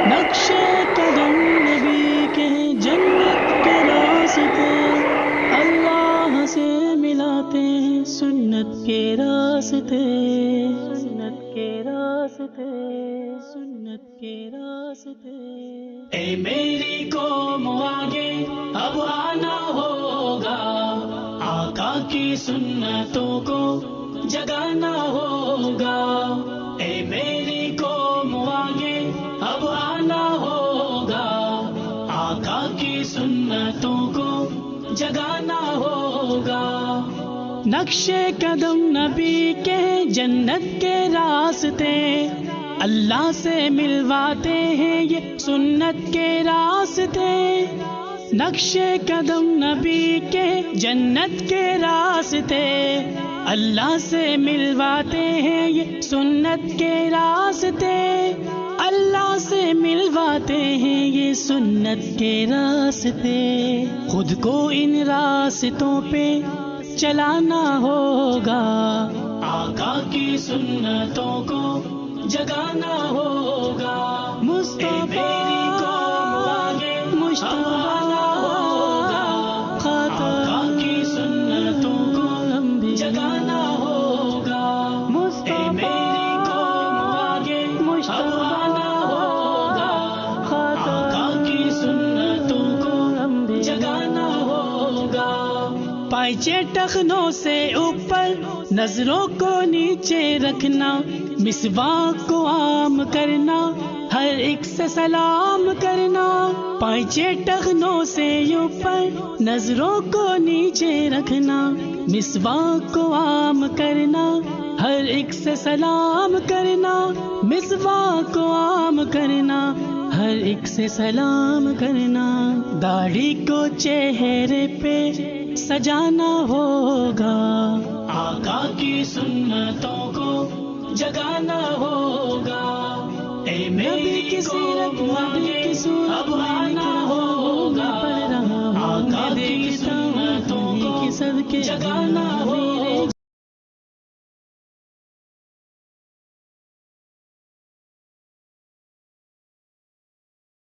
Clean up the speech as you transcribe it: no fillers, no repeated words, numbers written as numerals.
نقشے قدم نبی کے جنت کے راستے، اللہ سے ملاتے ہیں سنت کے راستے، سنت کے راستے، سنت کے راستے۔ اے میری قوم آگے اب آنا ہوگا، آقا کی سنتوں کو جگانا ہوگا۔ اے میری قوم آگے اب آنا ہوگا، آقا کی سنتوں کو جگانا ہوگا۔ نقشے قدم نبی کے جنت کے راستے، اللہ سے ملواتے ہیں یہ سنت کے راستے۔ نقشے قدم نبی کے جنت کے راستے، اللہ سے ملواتے ہیں یہ سنت کے راستے، اللہ سے ملواتے ہیں یہ سنت کے راستے۔ خود کو ان راستوں پہ چلانا ہوگا، آقا کی سنتوں کو جگانا ہوگا۔ مصطفیٰ پائچے ٹخنوں سے اوپر نظروں کو نیچے رکھنا، مسواک کو عام کرنا، ہر ایک سے سلام کرنا۔ پائچے ٹخنوں سے اوپر نظروں کو نیچے رکھنا، مسواک کو عام کرنا، ہر ایک سے سلام کرنا۔ مسواک کو عام کرنا، ہر ایک سے سلام کرنا۔ داڑھی کو چہرے پہ سجانا ہوگا، آقا کی سنتوں کو جگانا ہوگا۔ اے میری قوم آگے اب آنا ہوگا، آقا کی سنتوں کو جگانا ہوگا۔